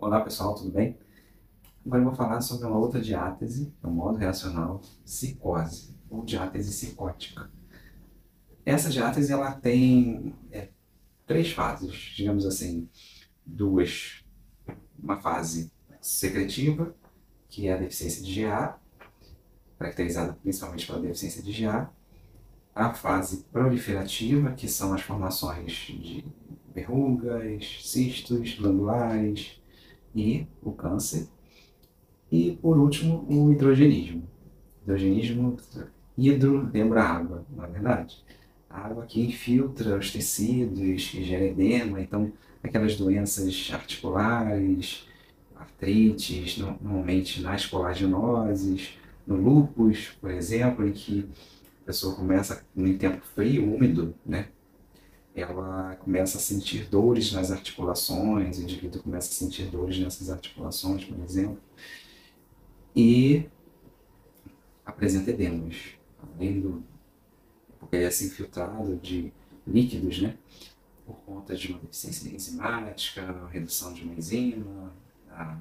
Olá pessoal, tudo bem? Agora eu vou falar sobre uma outra diátese, o modo reacional psicose, ou diátese psicótica. Essa diátese ela tem três fases, digamos assim, duas. Uma fase secretiva, que é a deficiência de GA, caracterizada principalmente pela deficiência de GA. A fase proliferativa, que são as formações de verrugas, cistos glandulares e o câncer. E, por último, o hidrogenismo. Hidrogenismo, hidro lembra água, na verdade. A água que infiltra os tecidos, que gera edema, então aquelas doenças articulares, artrites, normalmente nas colagenoses, no lúpus, por exemplo, em que a pessoa começa, em tempo frio, úmido, né? Ela começa a sentir dores nas articulações, o indivíduo começa a sentir dores nessas articulações, por exemplo. E apresenta edemas, além do porque ele é assim filtrado de líquidos, né? Por conta de uma deficiência enzimática, redução de uma enzima, a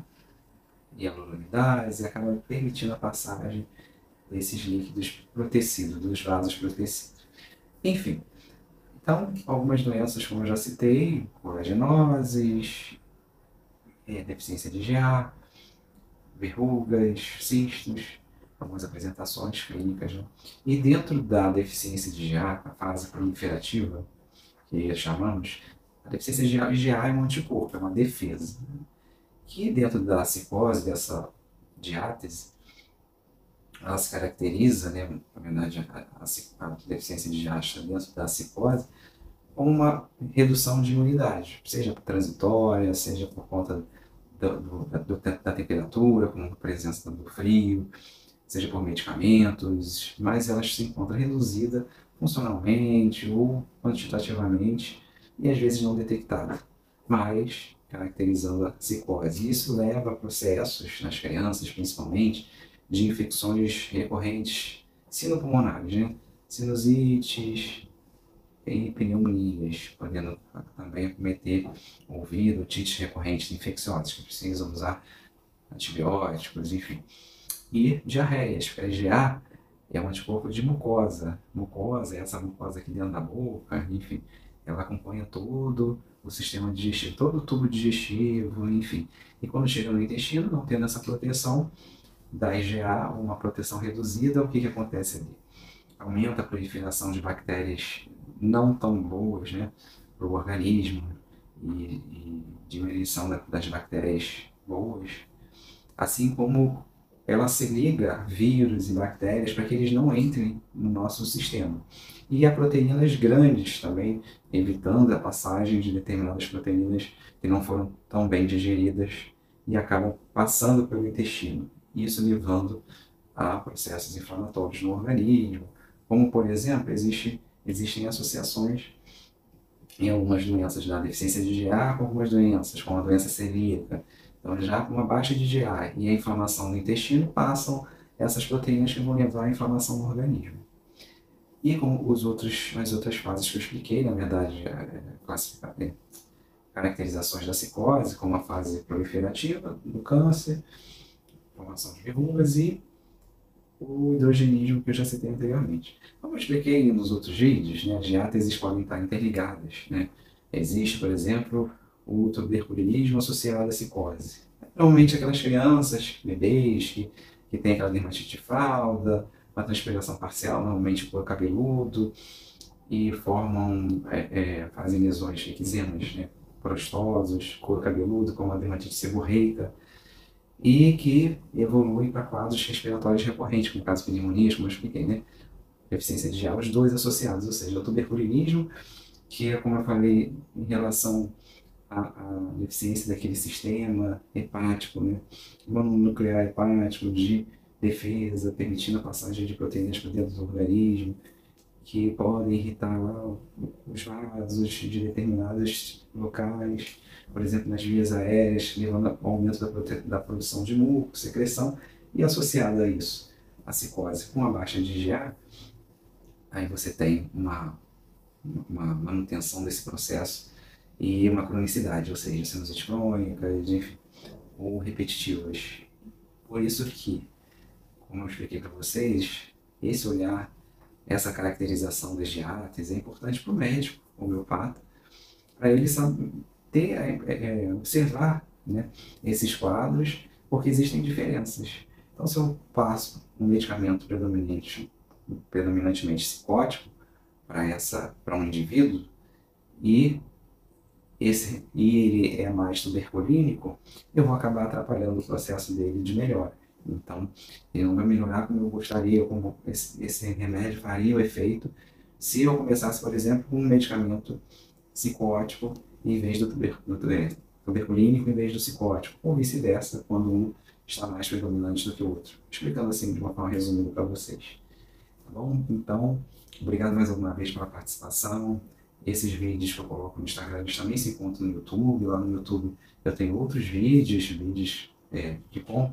hialuronidase, e acaba permitindo a passagem desses líquidos para o tecido, dos vasos para o tecido. Enfim, então, algumas doenças, como eu já citei, colagenoses, deficiência de GA, verrugas, cistos, algumas apresentações clínicas. Né? E dentro da deficiência de GA, a fase proliferativa, que chamamos, a deficiência de GA é um anticorpo, é uma defesa. Que dentro da psicose, dessa diátese, ela se caracteriza, né, na verdade, a deficiência de GA está dentro da psicose, com uma redução de imunidade, seja transitória, seja por conta da temperatura, como a presença do frio, seja por medicamentos, mas ela se encontra reduzida funcionalmente ou quantitativamente e às vezes não detectada, mas caracterizando a psicose. Isso leva a processos nas crianças, principalmente, de infecções recorrentes sinopulmonares, né? Sinusites, e pneumonias, podendo também acometer ouvido, otites recorrentes infecciosas, que precisam usar antibióticos, enfim. E diarreias, porque a IgA é um anticorpo de mucosa. Mucosa é essa mucosa aqui dentro da boca, enfim, ela acompanha todo o sistema digestivo, todo o tubo digestivo, enfim. E quando chega no intestino, não tendo essa proteção da IgA, uma proteção reduzida, o que, que acontece ali? Aumenta a proliferação de bactérias não tão boas, né, para o organismo e diminuição das bactérias boas, assim como ela se liga a vírus e bactérias para que eles não entrem no nosso sistema. E a proteínas grandes também, evitando a passagem de determinadas proteínas que não foram tão bem digeridas e acabam passando pelo intestino, isso levando a processos inflamatórios no organismo, como, por exemplo, existem associações em algumas doenças da deficiência de GA com algumas doenças, como a doença celíaca. Então, já com uma baixa de GA e a inflamação no intestino, passam essas proteínas que vão levar à inflamação no organismo. E com as outras fases que eu expliquei, na verdade, caracterizações da psicose, como a fase proliferativa do câncer, formação de verrugas e o hidrogenismo que eu já citei anteriormente. Como eu expliquei nos outros vídeos, né, as diáteses podem estar interligadas. Né? Existe, por exemplo, o tuberculismo associado à psicose. Normalmente aquelas crianças, bebês, que têm aquela dermatite de fralda, uma transpiração parcial, normalmente por cabeludo, e fazem lesões, eczemas, né, prostosos, couro cabeludo, como a dermatite seborreica, e que evolui para quadros respiratórios recorrentes, como o caso de pneumonias, como eu expliquei, né? Deficiência de GA, os dois associados, ou seja, o tuberculinismo, que é, como eu falei, em relação à deficiência daquele sistema hepático, né? Mononuclear hepático, de defesa, permitindo a passagem de proteínas para dentro do organismo, que podem irritar lá os vasos de determinados locais, por exemplo, nas vias aéreas, levando ao aumento da produção de muco, secreção, e associado a isso, a psicose com a baixa de IgA, aí você tem uma manutenção desse processo e uma cronicidade, ou seja, sinusite crônica, enfim, ou repetitivas. Por isso que, como eu expliquei para vocês, esse olhar, essa caracterização das diáteses é importante para o médico, homeopata, para ele ter, observar, né, esses quadros, porque existem diferenças. Então, se eu passo um medicamento predominantemente psicótico para um indivíduo e ele é mais tuberculínico, eu vou acabar atrapalhando o processo dele de melhora. Então, ele não vai melhorar como eu gostaria, como esse remédio faria o efeito se eu começasse, por exemplo, com um medicamento psicótico em vez do tuberculínico em vez do psicótico, ou vice-versa, quando um está mais predominante do que o outro. Explicando assim de uma forma resumida para vocês. Tá bom? Então, obrigado mais uma vez pela participação. Esses vídeos que eu coloco no Instagram, eles também se encontram no YouTube. Lá no YouTube eu tenho outros vídeos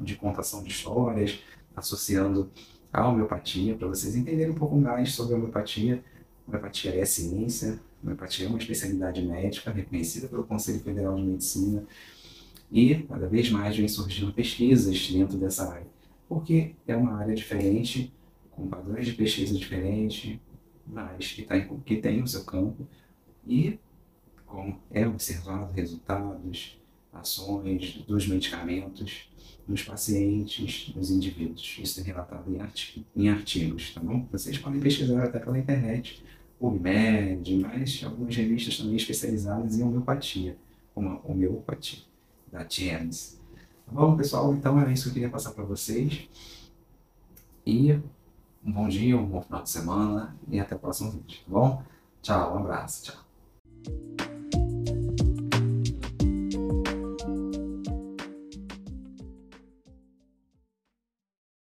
de contação de histórias, associando a homeopatia, para vocês entenderem um pouco mais sobre a homeopatia. A homeopatia é ciência, a homeopatia é uma especialidade médica reconhecida pelo Conselho Federal de Medicina e cada vez mais vem surgindo pesquisas dentro dessa área, porque é uma área diferente, com padrões de pesquisa diferentes, mas que tem o seu campo e como é observado resultados, ações dos medicamentos dos pacientes, dos indivíduos. Isso é relatado em artigos, tá bom? Vocês podem pesquisar até pela internet, PubMed, mas algumas revistas também especializadas em homeopatia, como a Homeopatia, da James. Tá bom, pessoal? Então era isso que eu queria passar para vocês. E um bom dia, um bom final de semana e até o próximo vídeo, tá bom? Tchau, um abraço, tchau.